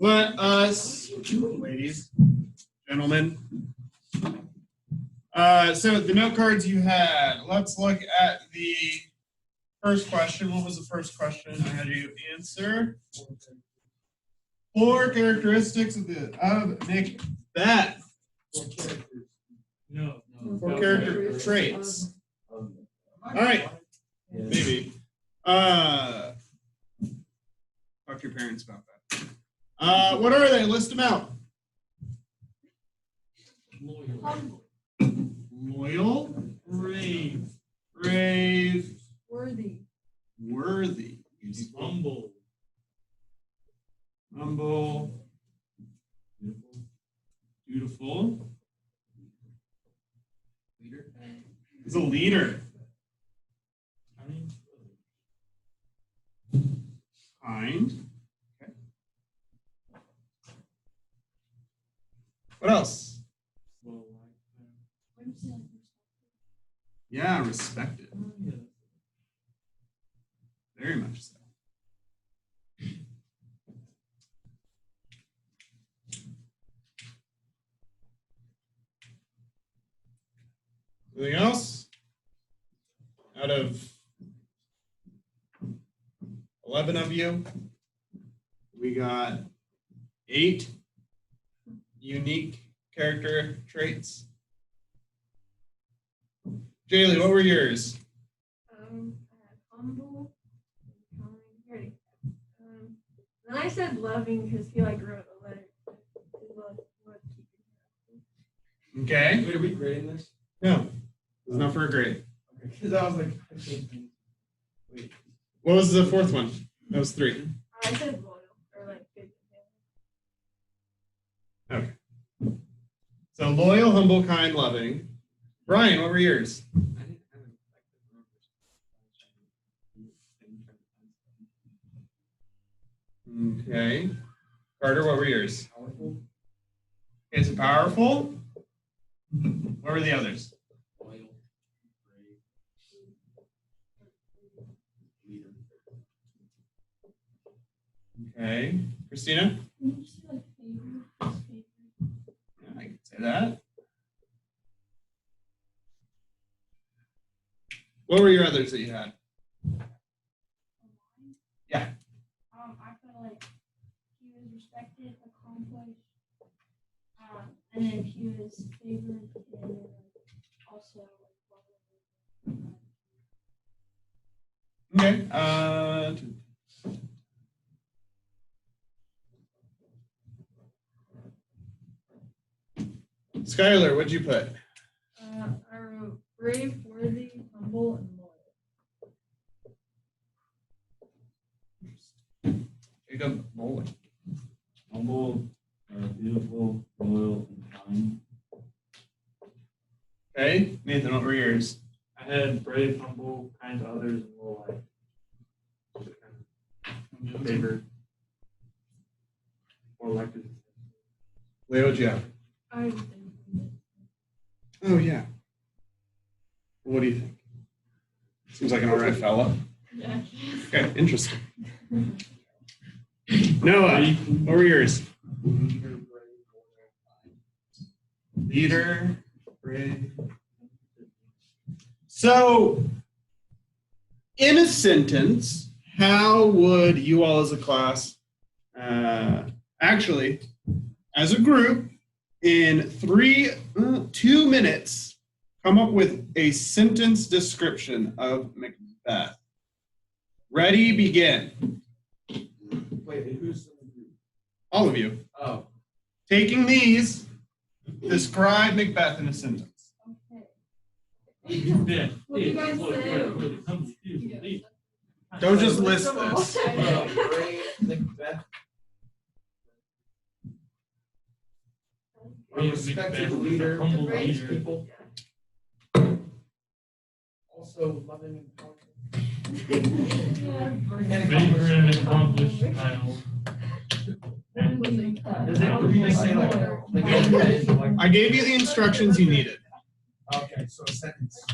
Let us, ladies, gentlemen. So the note cards you had. Let's look at the first question. What was the first question I had you answer? 4 characteristics of Macbeth. 4 characters. No. 4 character traits. All right. Maybe. Talk to your parents about that. What are they? List them out. Loyal. Brave. Brave. Worthy. Worthy. Humble. Humble. Beautiful. Leader. He's a leader. Kind. Okay. What else? Yeah, respected. Very much so. Anything else? Out of 11 of you, we got 8 unique character traits. Jaylee, what were yours? I had humble, kind, ready. Then I said loving because he wrote a letter. Okay. Wait, are we grading this? No, it's not for a grade. Okay, because I was like, I can't think. Wait. What was the 4th one? That was 3. I said loyal or good. Okay. So loyal, humble, kind, loving. Brian, what were yours? Okay. Carter, what were yours? Powerful. Okay, so powerful. What were the others? Loyal. Brave. Leader. Okay. Christina? Yeah, I can say that. What were your others that you had? Yeah. I felt like he was respected, accomplished, and then he was favored and also Okay. Skylar, what'd you put? I wrote brave, worthy, humble, and loyal. Jacob Bowling. Humble, beautiful, loyal, and kind. Okay. Nathan, what were yours? I had brave, humble, kind to others, and loyal. Favored. Or elected. Leo, what'd you have? I Oh, yeah. What do you think? Seems like an all right fella. yeah. Okay, interesting. Noah, what were yours? Leader, brave. So, in a sentence, how would you all as a class, actually, as a group, in 2 minutes, come up with a sentence description of Macbeth? Ready, begin. Wait, who's in the group? All of you. Oh. Taking these, describe Macbeth in a sentence. Okay. What do you guys say? Don't just list this. Brave Macbeth. A respected leader, Humble likes leader. people. Also loving and powerful. Favored and accomplished child. Does it say like I gave you the instructions you needed. okay, so a sentence.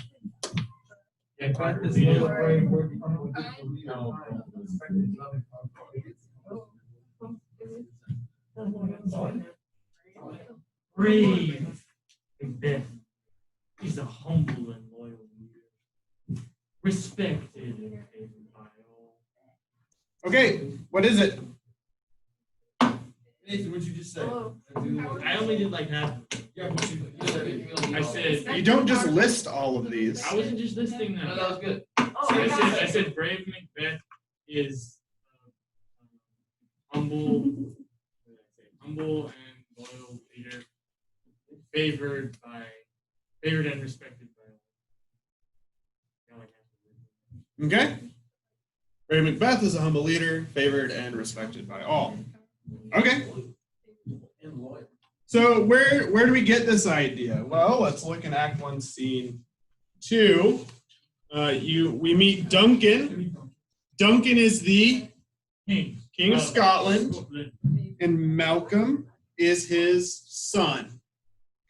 Yeah, Macbeth is leader. loyal, brave, worthy, humble, beautiful, leader, kind, respected, loving, powerful. Brave Macbeth is a humble and loyal leader, respected and favored by all. Okay, what is it? Nathan, what'd you just say? Oh. I only did like half. Yeah, but you said it. I said You don't just list all of these. I wasn't just listing them. No, that was good. Oh, I said Brave Macbeth is humble, what did I say? Humble and loyal leader, favored and respected by all. Okay. Brave Macbeth is a humble leader, favored and respected by all. Okay. And loyal. So where do we get this idea? Well, let's look in Act 1, Scene 2. We meet Duncan. Duncan is the King of Scotland, and Malcolm is his son.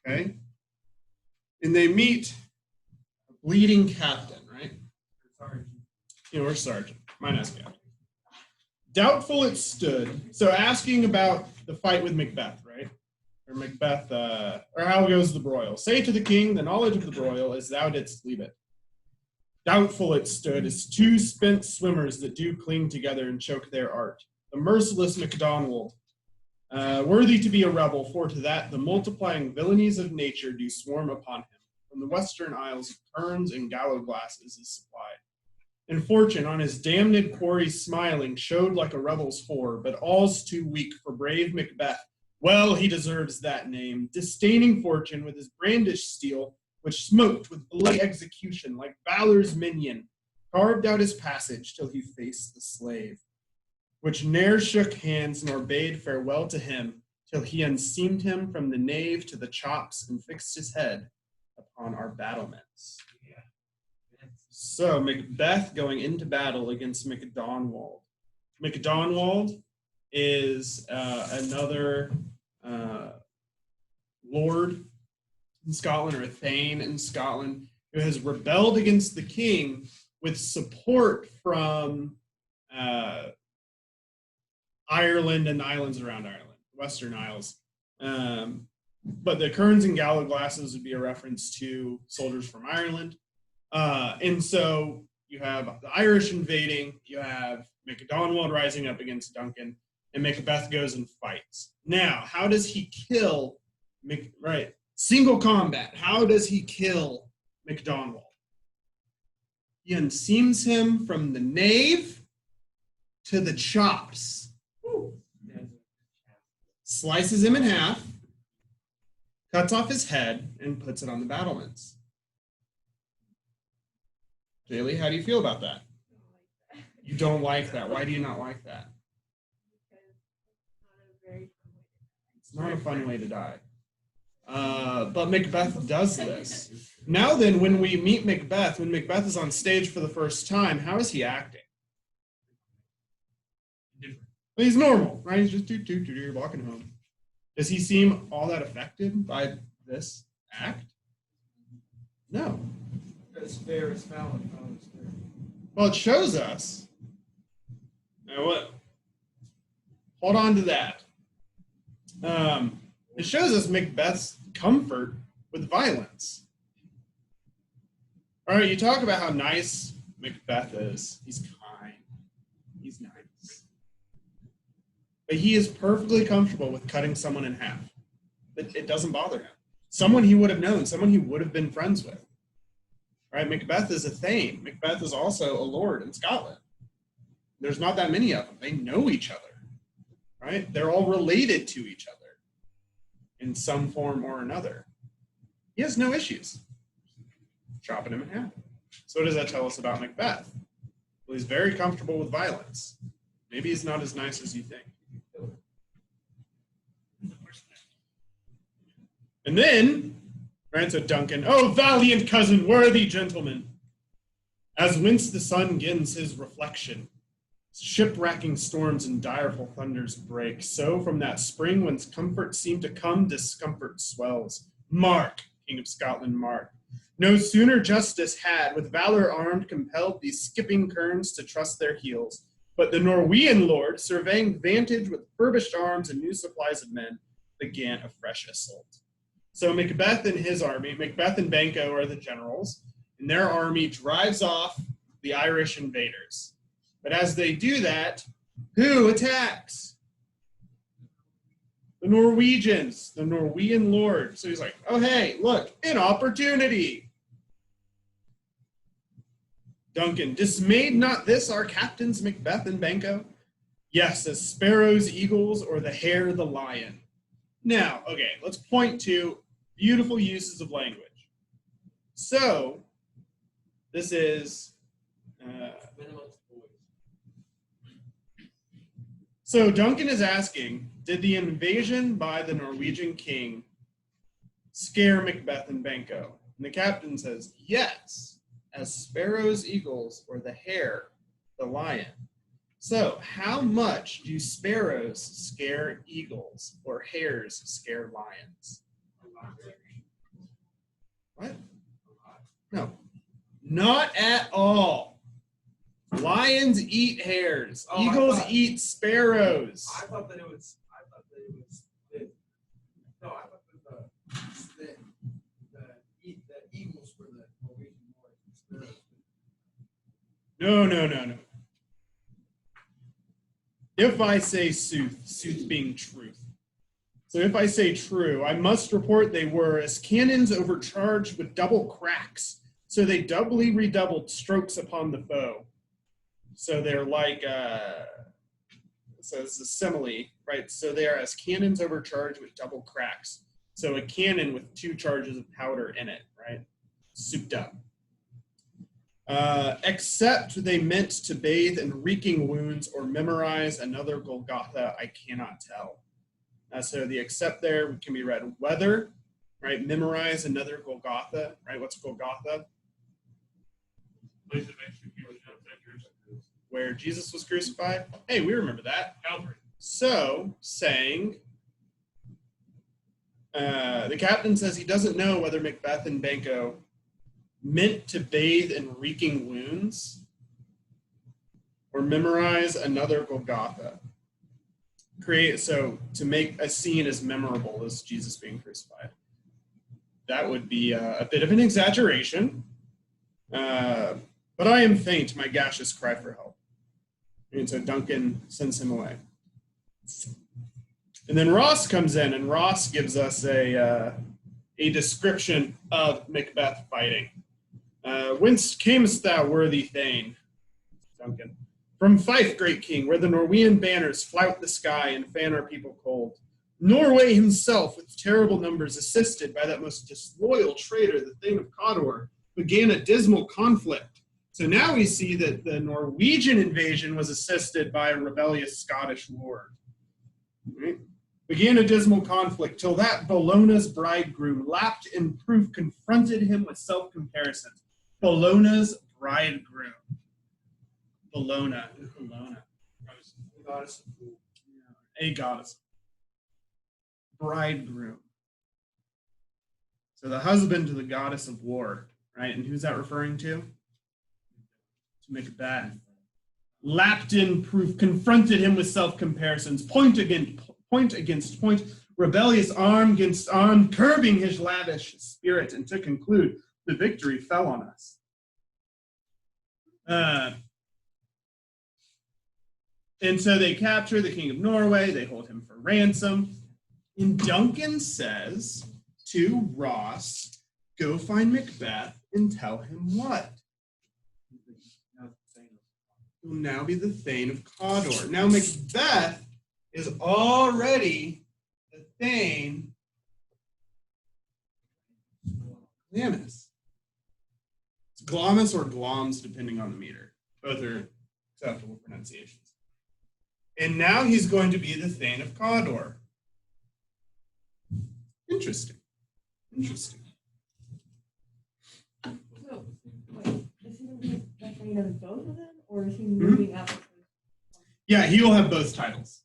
Okay? And they meet a bleeding captain, right? Or sergeant. Mine is captain. Doubtful it stood. So asking about the fight with Macbeth, right? Or Macbeth, or how goes the broil? Say to the king, the knowledge of the broil is thou didst leave it. Doubtful it stood as two spent swimmers that do cling together and choke their art. The merciless MacDonald, worthy to be a rebel, for to that the multiplying villainies of nature do swarm upon him. From the western isles of kerns and gallows glasses is supplied. And fortune on his damned quarry smiling showed like a rebel's whore, but all's too weak for brave Macbeth. Well, he deserves that name, disdaining fortune with his brandished steel, which smoked with bloody execution like valor's minion, carved out his passage till he faced the slave, which ne'er shook hands nor bade farewell to him, till he unseamed him from the nave to the chops and fixed his head upon our battlements. So Macbeth going into battle against MacDonald. MacDonald is another lord in Scotland, or a thane in Scotland, who has rebelled against the king with support from Ireland and the islands around Ireland, Western Isles. But the kerns and gallows glasses would be a reference to soldiers from Ireland. And so you have the Irish invading, you have MacDonald rising up against Duncan, and Macbeth goes and fights. Now, how does he kill, single combat, how does he kill MacDonald? He unseams him from the nave to the chops, slices him in half, cuts off his head, and puts it on the battlements. Jaylee, how do you feel about that? You don't like that. Why do you not like that? It's not a fun way to die. But Macbeth does this. Now then, when we meet Macbeth, when Macbeth is on stage for the first time, how is he acting? Well, he's normal, right? He's just walking home. Does he seem all that affected by this act? No. It's fair, it's valid. Well, it shows us. Now what? Hold on to that. It shows us Macbeth's comfort with violence. All right, you talk about how nice Macbeth is. He's kind. He's nice. But he is perfectly comfortable with cutting someone in half. It doesn't bother him. Someone he would have known, someone he would have been friends with. Right? Macbeth is a thane. Macbeth is also a lord in Scotland. There's not that many of them. They know each other. Right? They're all related to each other in some form or another. He has no issues chopping him in half. So what does that tell us about Macbeth? Well, he's very comfortable with violence. Maybe he's not as nice as you think. And then, right, so Duncan, oh, valiant cousin, worthy gentleman, as whence the sun gins his reflection, shipwracking storms and direful thunders break, so from that spring whence comfort seemed to come, discomfort swells. Mark, King of Scotland, mark. No sooner justice had, with valor armed, compelled these skipping kerns to trust their heels, But the Norwegian lord, surveying vantage with furbished arms and new supplies of men, began a fresh assault. So Macbeth and his army, Macbeth and Banquo are the generals, and their army drives off the Irish invaders. But as they do that, who attacks? The Norwegians, the Norwegian lord. So he's like, oh, hey, look, an opportunity. Duncan, dismayed not this our captains, Macbeth and Banquo? Yes, as sparrows, eagles, or the hare, the lion. Now, okay, let's point to beautiful uses of language. So, this is, so Duncan is asking, did the invasion by the Norwegian king scare Macbeth and Banquo? And the captain says, yes, as sparrows, eagles, or the hare, the lion. So, how much do sparrows scare eagles or hares scare lions? What? No, not at all. Lions eat hares. Oh, Eagles eat sparrows. I thought that it was no, I thought that the eagles were the Norwegian lords. No. If I say sooth, sooth being truth. So if I say true, I must report they were as cannons overcharged with double cracks. So they doubly redoubled strokes upon the foe. So they're like, so it's a simile, right? So they are as cannons overcharged with double cracks. So a cannon with 2 charges of powder in it, right? Souped up. Except they meant to bathe in reeking wounds or memorize another Golgotha, I cannot tell. So the except there can be read whether, right? Memorize another Golgotha, right? What's Golgotha? Place of execution, Where Jesus was crucified. Hey, we remember that. Calvary. So, saying, the captain says he doesn't know whether Macbeth and Banquo meant to bathe in reeking wounds or memorize another Golgotha. So to make a scene as memorable as Jesus being crucified. That would be a bit of an exaggeration. But I am faint, my gaseous cry for help. And so Duncan sends him away. And then Ross comes in, and Ross gives us a description of Macbeth fighting. Whence camest thou, worthy Thane? Duncan. From Fife, great king, where the Norwegian banners flout the sky and fan our people cold. Norway himself, with terrible numbers, assisted by that most disloyal traitor, the Thane of Cawdor, began a dismal conflict. So now we see that the Norwegian invasion was assisted by a rebellious Scottish lord. Right? Began a dismal conflict till that Bologna's bridegroom, lapped in proof, confronted him with self-comparison. Bologna's bridegroom. Bologna. Goddess. A goddess. Bridegroom. So the husband to the goddess of war, right? And who's that referring to? To Macbeth. Lapped in proof, confronted him with self-comparisons, point against point, rebellious arm against arm, curbing his lavish spirit, and to conclude, the victory fell on us. And so they capture the king of Norway, they hold him for ransom. And Duncan says to Ross, go find Macbeth and tell him what? He will now be the Thane of Cawdor. Now Macbeth is already the Thane of Glamis. It's Glamis or Glams, depending on the meter. Both are acceptable pronunciations. And now he's going to be the Thane of Cawdor. Interesting. So, wait, is he going to be the Thane of both of them, or is he moving up? Yeah, he will have both titles.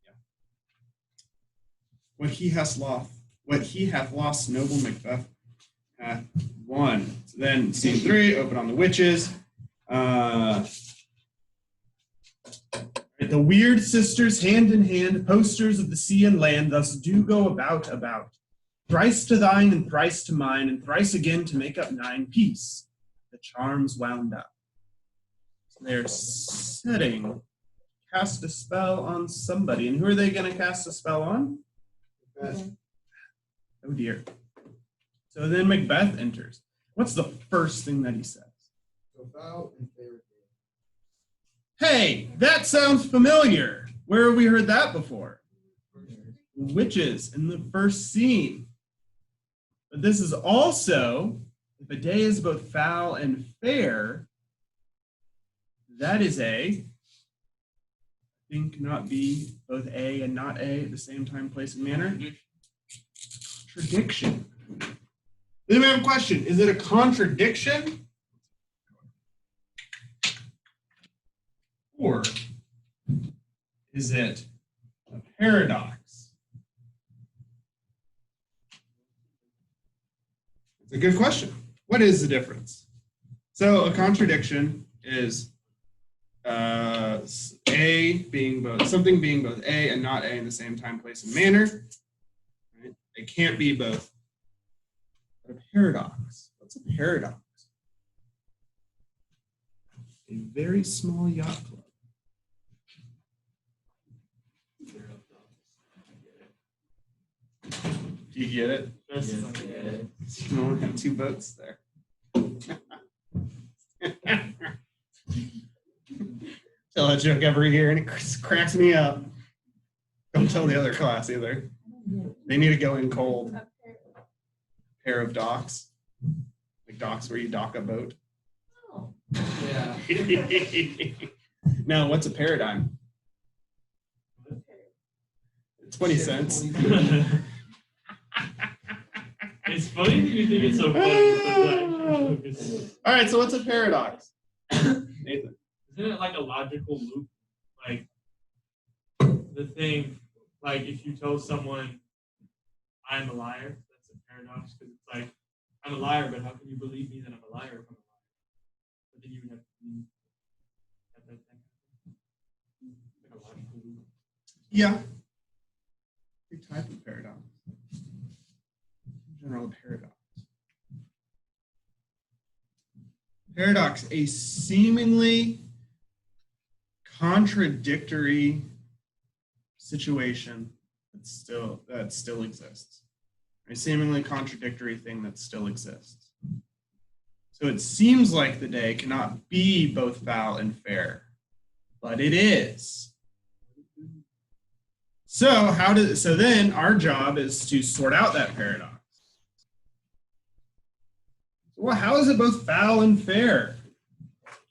Yeah. What he hath lost, noble Macbeth hath won. So then, scene 3, open on the witches. The weird sisters, hand in hand, posters of the sea and land, thus do go about. Thrice to thine, and thrice to mine, and thrice again to make up 9 peace. The charms wound up. They're setting, cast a spell on somebody. And who are they going to cast a spell on? Macbeth. Oh dear. So then Macbeth enters. What's the first thing that he says? So foul and fair. Hey, that sounds familiar. Where have we heard that before? Witches in the first scene. But this is also, if a day is both foul and fair, that is I think not be both A and not A at the same time, place, and manner. Contradiction. Then we have a question. Is it a contradiction? Or is it a paradox? It's a good question. What is the difference? So a contradiction is A being both, something being both A and not A in the same time, place, and manner. Right? It can't be both. But a paradox. What's a paradox? A very small yacht club. Do you get it? Yes, I get it. You only have 2 boats there. Tell that joke every year and it cracks me up. Don't tell the other class either. They need to go in cold. Pair of docks. Like docks where you dock a boat. Oh, Yeah. Now, what's a paradigm? 20 cents. It's funny that you think it's so funny. But All right, so what's a paradox? Nathan. isn't it like a logical loop? Like the thing, like if you tell someone I'm a liar, that's a paradox because it's like I'm a liar, but how can you believe me that I'm a liar if I'm a liar? But then you would have to believe that thing. Like a logical loop. Yeah. Big type of paradox. General paradox. Paradox, a seemingly contradictory situation that still exists. A seemingly contradictory thing that still exists. So it seems like the day cannot be both foul and fair, but it is. So then our job is to sort out that paradox. Well, how is it both foul and fair?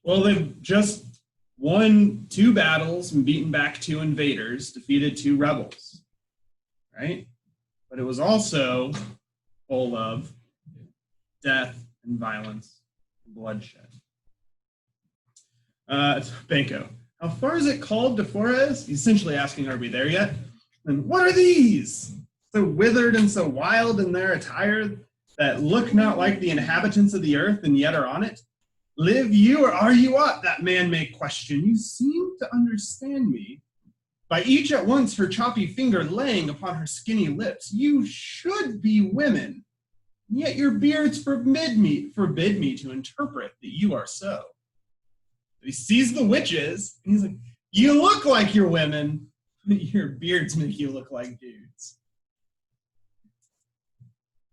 Well, they've just won 2 battles and beaten back 2 invaders, defeated 2 rebels, right? But it was also full of death and violence and bloodshed. Benko, how far is it called to Forez? He's essentially asking, are we there yet? And what are these? So withered and so wild in their attire that look not like the inhabitants of the earth and yet are on it? Live you or are you aught? That man may question. You seem to understand me. By each at once her choppy finger laying upon her skinny lips, you should be women, yet your beards forbid me to interpret that you are so. He sees the witches, and he's like, you look like you're women, but your beards make you look like dudes.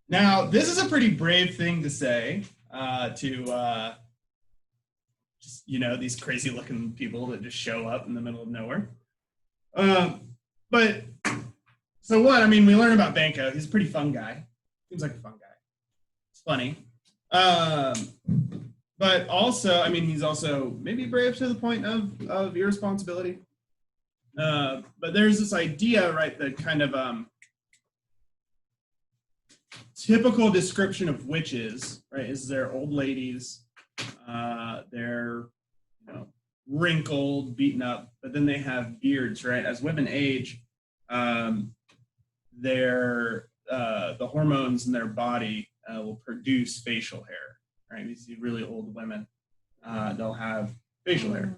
Now, this is a pretty brave thing to say to just, these crazy looking people that just show up in the middle of nowhere. But so what? I mean, we learn about Benko. He's a pretty fun guy. Seems like a fun guy. It's funny. But also, I mean, he's also maybe brave to the point of irresponsibility. But there's this idea, right, that kind of typical description of witches, right, is they're old ladies. They're, wrinkled, beaten up, but then they have beards, right? As women age, the hormones in their body will produce facial hair, right? You see really old women, they'll have facial hair.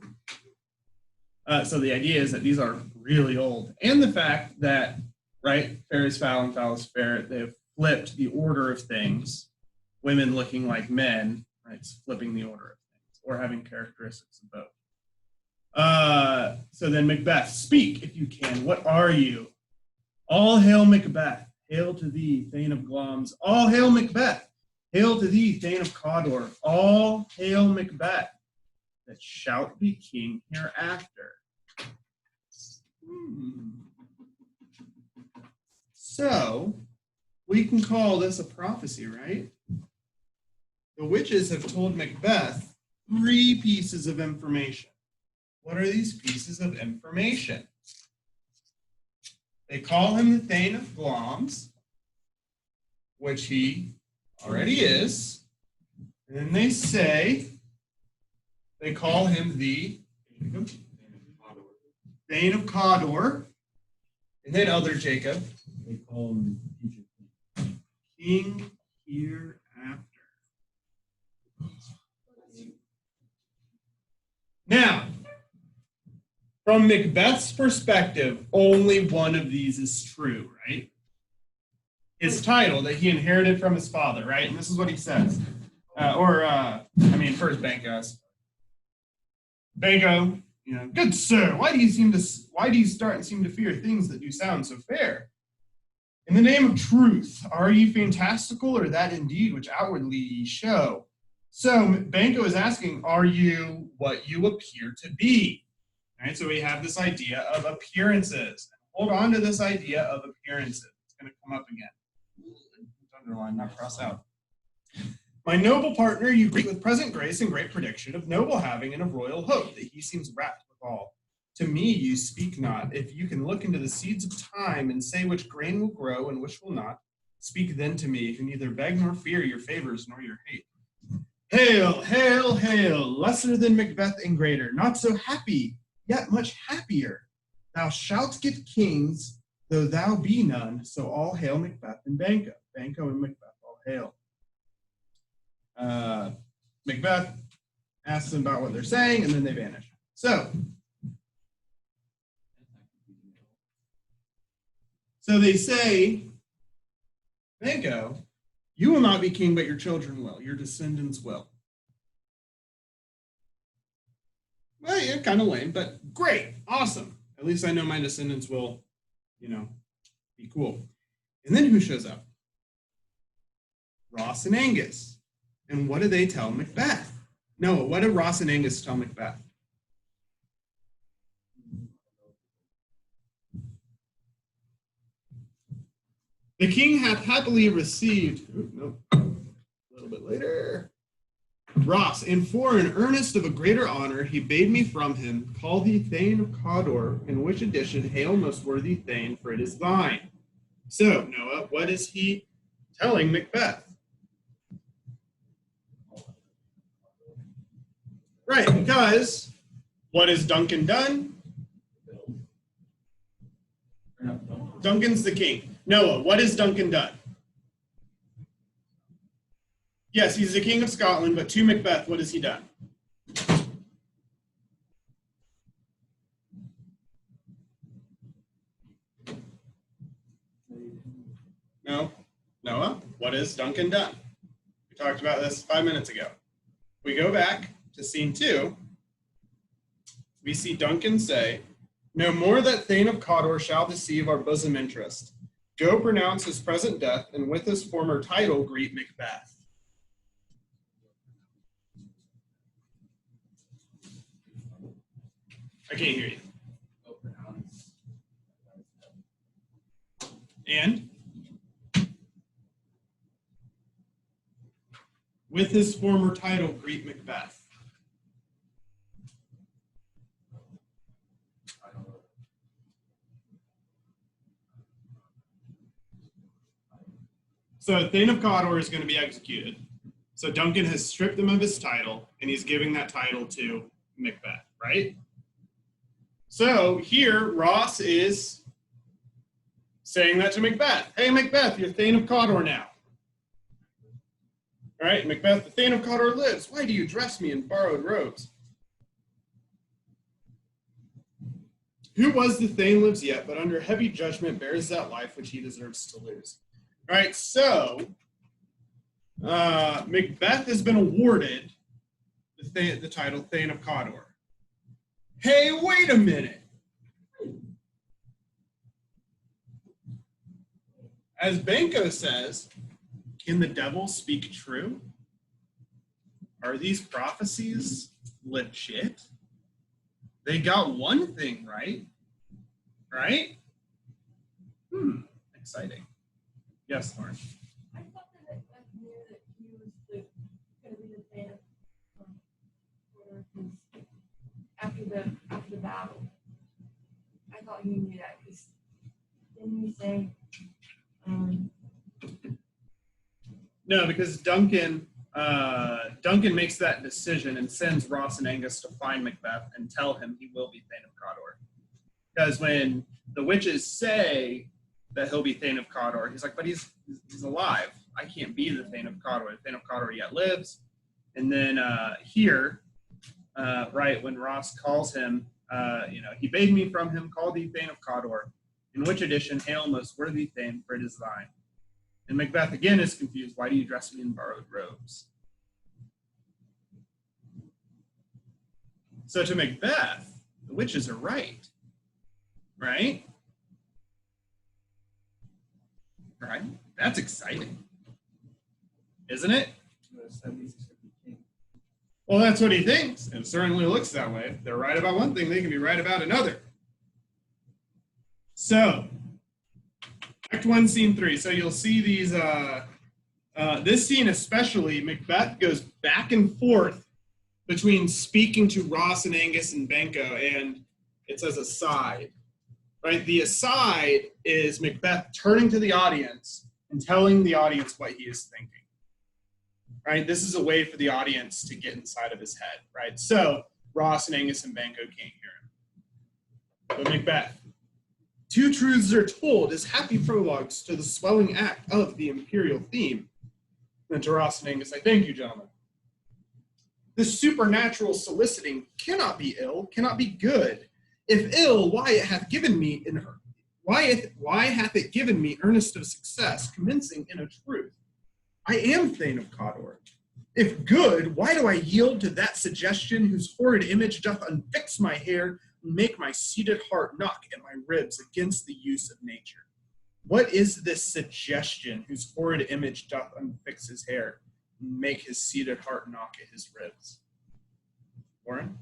So the idea is that these are really old. And the fact that, right, fair is foul and foul is fair, they've flipped the order of things, women looking like men, right, it's flipping the order of things, or having characteristics of both. So then Macbeth, speak if you can. What are you? All hail Macbeth. Hail to thee, Thane of Glamis. All hail Macbeth. Hail to thee, Thane of Cawdor. All hail Macbeth, that shalt be king hereafter. So, we can call this a prophecy, right? The witches have told Macbeth 3 pieces of information. What are these pieces of information? They call him the Thane of Glamis, which he already is. And then they say, they call him the Thane of Cawdor. And then other Jacob. They call him King hereafter. Now, from Macbeth's perspective, only one of these is true, right? His title that he inherited from his father, right? And this is what he says. First Banco. Banco, good sir, why do you start and seem to fear things that do sound so fair? In the name of truth, are ye fantastical, or that indeed which outwardly ye show? So Banco is asking, are you what you appear to be? All right, so we have this idea of appearances. Hold on to this idea of appearances. It's going to come up again. Underline, not cross out. My noble partner, you greet with present grace and great prediction of noble having and of royal hope, that he seems rapt withal. To me you speak not. If you can look into the seeds of time and say which grain will grow and which will not, speak then to me, who neither beg nor fear your favors nor your hate. Hail, hail, hail, lesser than Macbeth and greater, not so happy, yet much happier. Thou shalt get kings, though thou be none, so all hail Macbeth and Banco. Banco and Macbeth, all hail. Macbeth asks them about what they're saying, and then they vanish. So they say, Banco, you will not be king, but your children will. Your descendants will. Well, yeah, kind of lame, but great, awesome. At least I know my descendants will, be cool. And then who shows up? Ross and Angus. And what do they tell Macbeth? No, what did Ross and Angus tell Macbeth? The king hath happily received, a little bit later. Ross, and for an earnest of a greater honor, he bade me from him call thee Thane of Cawdor, in which addition, hail most worthy Thane, for it is thine. So, Noah, what is he telling Macbeth? Right, because what has Duncan done? Duncan's the king. Noah, what has Duncan done? Yes, he's the king of Scotland, but to Macbeth, what has he done? No. Noah, what has Duncan done? We talked about this 5 minutes ago. We go back to scene 2. We see Duncan say, no more that Thane of Cawdor shall deceive our bosom interest. Go pronounce his present death, and with his former title greet Macbeth. I can't hear you. And with his former title greet Macbeth. So Thane of Cawdor is going to be executed. So Duncan has stripped him of his title, and he's giving that title to Macbeth, right? So here, Ross is saying that to Macbeth. Hey, Macbeth, you're Thane of Cawdor now. All right, Macbeth, the Thane of Cawdor lives. Why do you dress me in borrowed robes? Who was the Thane lives yet, but under heavy judgment bears that life which he deserves to lose. All right, so Macbeth has been awarded the title Thane of Cawdor. Hey, wait a minute. As Banco says, can the devil speak true? Are these prophecies legit? They got one thing right. Right? Exciting. Yes, Lauren. I thought that Macbeth knew that he was going to be the fan of after the battle. I thought he knew that because didn't he say? No, because Duncan makes that decision and sends Ross and Angus to find Macbeth and tell him he will be Thane of Cawdor. Because when the witches say that he'll be Thane of Cawdor, he's like, but he's alive. I can't be the Thane of Cawdor. The Thane of Cawdor yet lives. And then here, right, when Ross calls him, he bade me from him, call thee Thane of Cawdor. In which edition, hail, most worthy Thane, for it is thine. And Macbeth again is confused. Why do you dress me in borrowed robes? So to Macbeth, the witches are right. Right? Right? That's exciting. Isn't it? Well, that's what he thinks. It certainly looks that way. If they're right about one thing, they can be right about another. So, Act 1, Scene 3. So you'll see these, this scene especially, Macbeth goes back and forth between speaking to Ross and Angus and Banco, and it's as a side. Right? The aside is Macbeth turning to the audience and telling the audience what he is thinking. Right? This is a way for the audience to get inside of his head. Right? So Ross and Angus and Banco can't hear him. But Macbeth. Two truths are told as happy prologues to the swelling act of the imperial theme. And to Ross and Angus, I thank you, gentlemen. This supernatural soliciting cannot be ill, cannot be good. If ill, why hath it given me earnest of success, commencing in a truth? I am Thane of Cawdor. If good, why do I yield to that suggestion whose horrid image doth unfix my hair and make my seated heart knock at my ribs against the use of nature? What is this suggestion whose horrid image doth unfix his hair and make his seated heart knock at his ribs? Warren?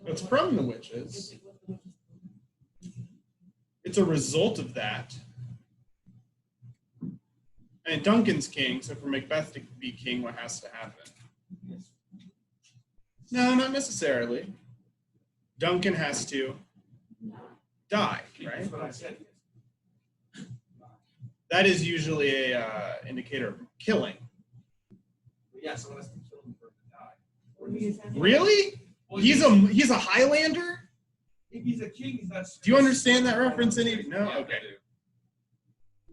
It's from the witches. It's a result of that. And Duncan's king, so for Macbeth to be king, what has to happen? No, not necessarily. Duncan has to die, right? That's what I said. That is usually a indicator of killing. Yeah, someone has to kill him for him to die. Or he just has to- Really? Well, He's a Highlander? if he's a king, he's not. Do you understand that reference? No? Yeah, I Okay. do.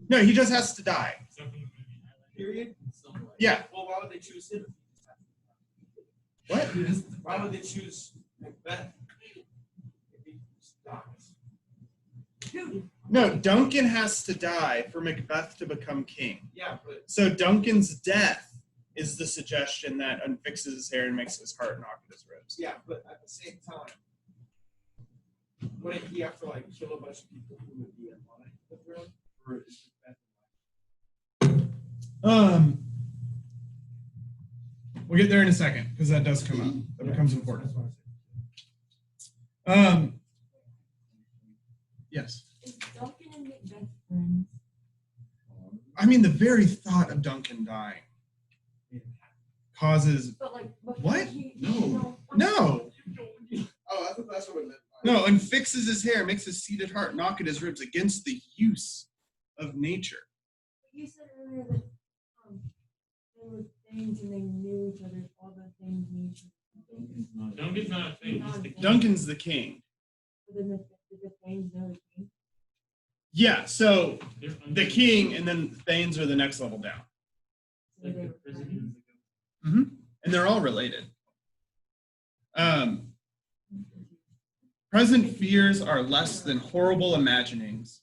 No, he just has to die. Period. Yeah. Well, why would they choose him? What? Why would they choose Macbeth if he dies? No, Duncan has to die for Macbeth to become king. Yeah, but So Duncan's death is the suggestion that unfixes his hair and makes his heart knock at his ribs. yeah, but at the same time, wouldn't he have to like kill a bunch of people who would be in line with the throne? Or is Macbeth We'll get there in a second because that does come up. That becomes important. That's what I said. Yes. Is Duncan and Macbeth friends? I mean, the very thought of Duncan dying causes But like, but What? No. No. Oh, I thought that's what it meant. no, unfixes his hair, makes his seated heart knock at his ribs against the use of nature. You said earlier that there were things and they knew each other. All the things knew each other. Duncan's not a thing. He's the king. Duncan's the king. But then the things know the king. Yeah, so They're the king and then the Thanes are the next level down. So Like they the were president friends. is the And they're all related. Present fears are less than horrible imaginings.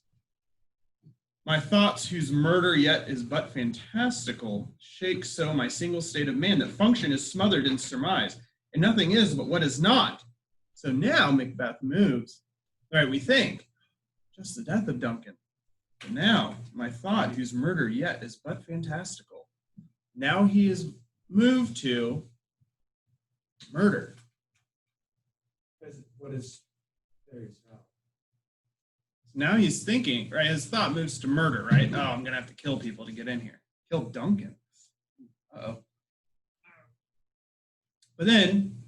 My thoughts, whose murder yet is but fantastical, shake so my single state of man that function is smothered in surmise, and nothing is but what is not. So now Macbeth moves. All right, we think, just the death of Duncan. But now, my thought, whose murder yet is but fantastical. Now he is moved to murder. Because what is there is now. Now he's thinking, right? His thought moves to murder, right? Oh, I'm gonna have to kill people to get in here. Kill Duncan. Uh-oh. But then,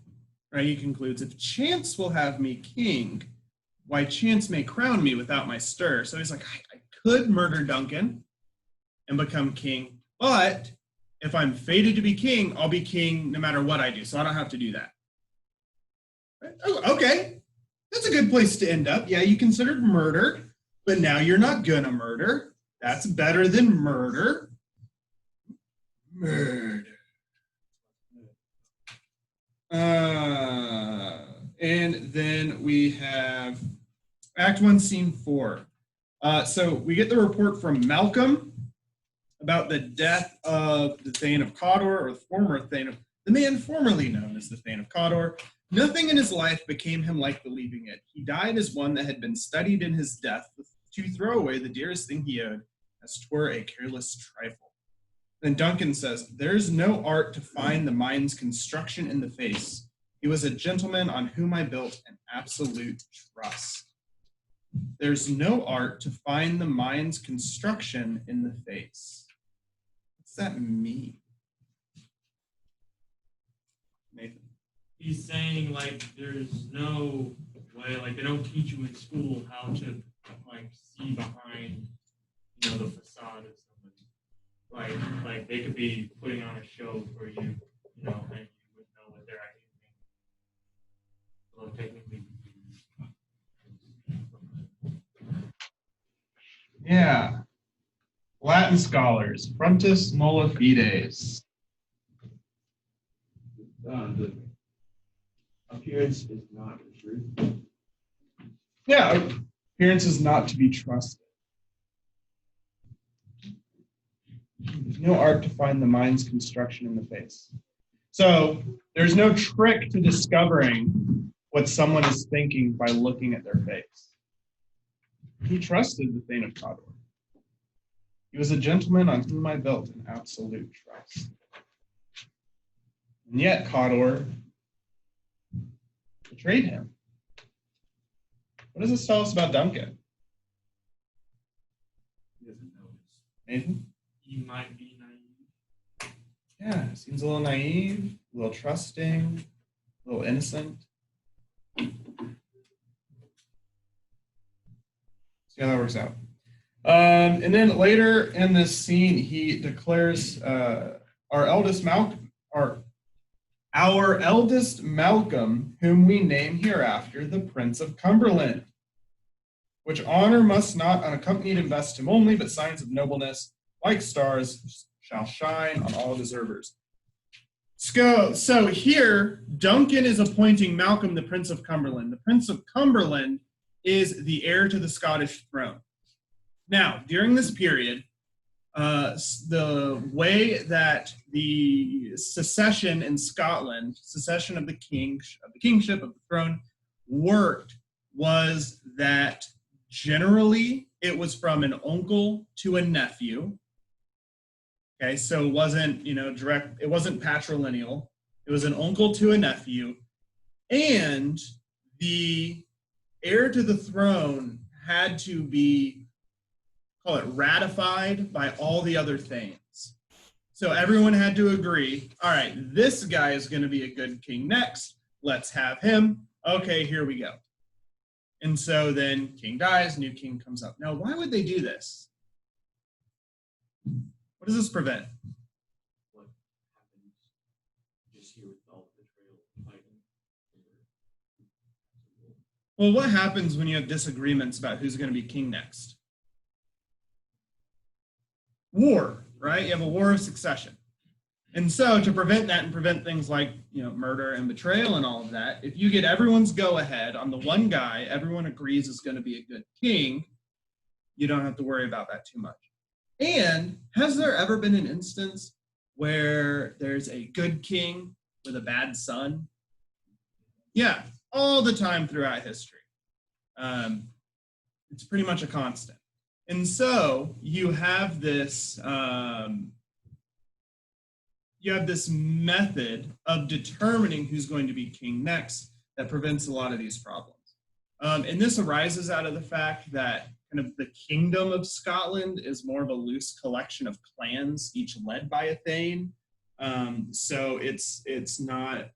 right, he concludes, if chance will have me king, why chance may crown me without my stir. So he's like, I could murder Duncan and become king, but if I'm fated to be king, I'll be king no matter what I do. So I don't have to do that. Right? Oh, okay. That's a good place to end up. Yeah, you considered murder, but now you're not gonna murder. That's better than murder. Murder. And then we have Act 1, Scene 4. So we get the report from Malcolm about the death of the Thane of Cawdor, or the former Thane of, the man formerly known as the Thane of Cawdor. Nothing in his life became him like believing it. He died as one that had been studied in his death to throw away the dearest thing he owed, as 'twere a careless trifle. Then Duncan says, there's no art to find the mind's construction in the face. He was a gentleman on whom I built an absolute trust. There's no art to find the mind's construction in the face. What's that mean? Nathan? He's saying like there's no way, like they don't teach you in school how to like see behind, you know, the facade of somebody. Like they could be putting on a show for you, you know, and you would know what they're actually thinking. Well, technically. Yeah. Latin scholars, frontis molla fides. The appearance is not the truth. Yeah, appearance is not to be trusted. There's no art to find the mind's construction in the face. So there's no trick to discovering what someone is thinking by looking at their face. He trusted the Thane of Cawdor. He was a gentleman on whom I built an absolute trust. And yet Cawdor betrayed him. What does this tell us about Duncan? He doesn't know this. Nathan? He might be naive. Yeah, seems a little naive, a little trusting, a little innocent. See how that works out. And then later in this scene, he declares our eldest Malcolm, whom we name hereafter the Prince of Cumberland, which honor must not unaccompanied invest him only, but signs of nobleness, like stars, shall shine on all deservers. So here, Duncan is appointing Malcolm the Prince of Cumberland. The Prince of Cumberland is the heir to the Scottish throne. Now, during this period, the way that the succession in Scotland, succession of the kingship of the throne, worked was that generally it was from an uncle to a nephew. Okay, so it wasn't, direct, it wasn't patrilineal. It was an uncle to a nephew. And the heir to the throne had to be, call it, ratified by all the other thanes. So everyone had to agree, all right, this guy is going to be a good king next. Let's have him. Okay, here we go. And so then king dies, new king comes up. Now, why would they do this? What does this prevent? What happens just here with all the betrayal fighting? Well, what happens when you have disagreements about who's going to be king next? War, right? You have a war of succession. And so to prevent that and prevent things like, murder and betrayal and all of that, if you get everyone's go ahead on the one guy everyone agrees is going to be a good king, you don't have to worry about that too much. And has there ever been an instance where there's a good king with a bad son? Yeah, all the time throughout history. It's pretty much a constant. And so you have this method of determining who's going to be king next that prevents a lot of these problems. And this arises out of the fact that kind of the kingdom of Scotland is more of a loose collection of clans, each led by a thane. So it's not,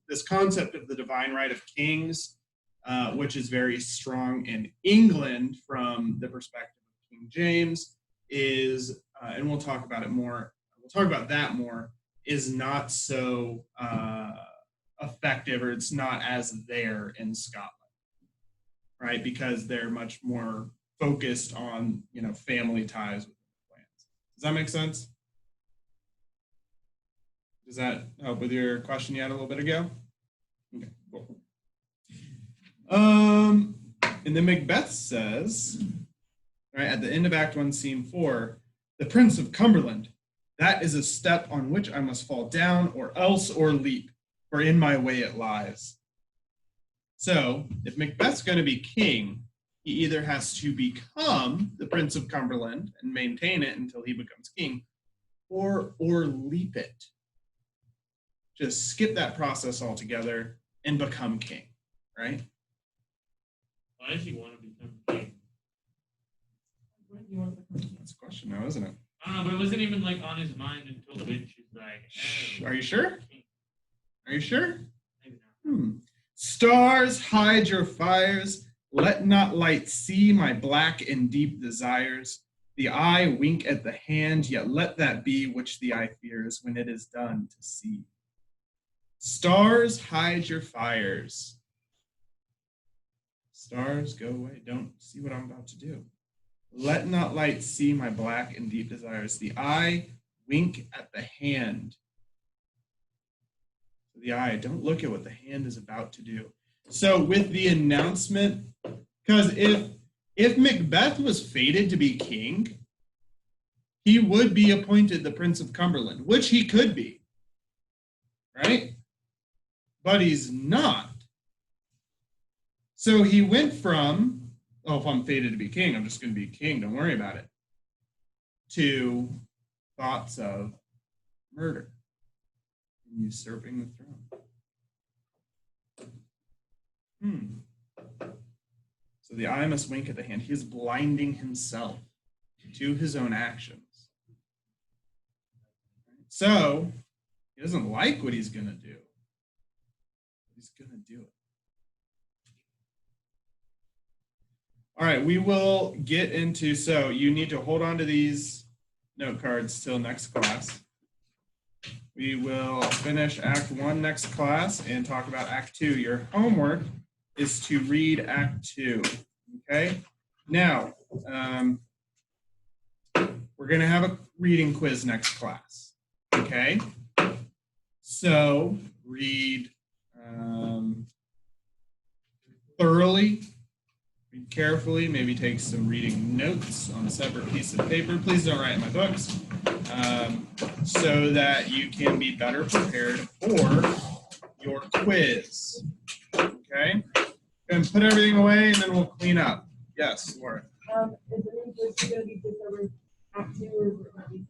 this concept of the divine right of kings, which is very strong in England from the perspective of King James, is, and we'll talk about it more, is not so effective, or it's not as there in Scotland, right? Because they're much more focused on, family ties with the clans. Does that make sense? Does that help with your question you had a little bit ago? Okay, cool. And then Macbeth says, right, at the end of Act 1, Scene 4, the Prince of Cumberland, that is a step on which I must fall down or leap, for in my way it lies. So if Macbeth's going to be king, he either has to become the Prince of Cumberland and maintain it until he becomes king, or leap it. Just skip that process altogether and become king, right? Why does he want to become king? That's a question now, isn't it? I don't know, but it wasn't even like on his mind until the witch was like, hey, Are you sure? king. Are you sure? Maybe not. Stars, hide your fires. Let not light see my black and deep desires. The eye wink at the hand, yet let that be which the eye fears when it is done to see. Stars, hide your fires. Stars, go away. Don't see what I'm about to do. Let not light see my black and deep desires. The eye wink at the hand. The eye, don't look at what the hand is about to do. So with the announcement, because if Macbeth was fated to be king, he would be appointed the Prince of Cumberland, which he could be, right? But he's not. So he went from, oh, if I'm fated to be king, I'm just going to be king, don't worry about it, to thoughts of murder, usurping the throne. So the eye must wink at the hand. He is blinding himself to his own actions. So he doesn't like what he's going to do. He's going to do it. All right, we will get into, so you need to hold on to these note cards till next class. We will finish Act 1 next class and talk about Act 2. Your homework is to read Act 2, okay? Now, we're going to have a reading quiz next class, okay? So read thoroughly, read carefully, maybe take some reading notes on a separate piece of paper. Please don't write in my books, so that you can be better prepared for your quiz, okay? And put everything away, and then we'll clean up. Yes, Laura. Is the research going to be just over Act 2, or is it going to be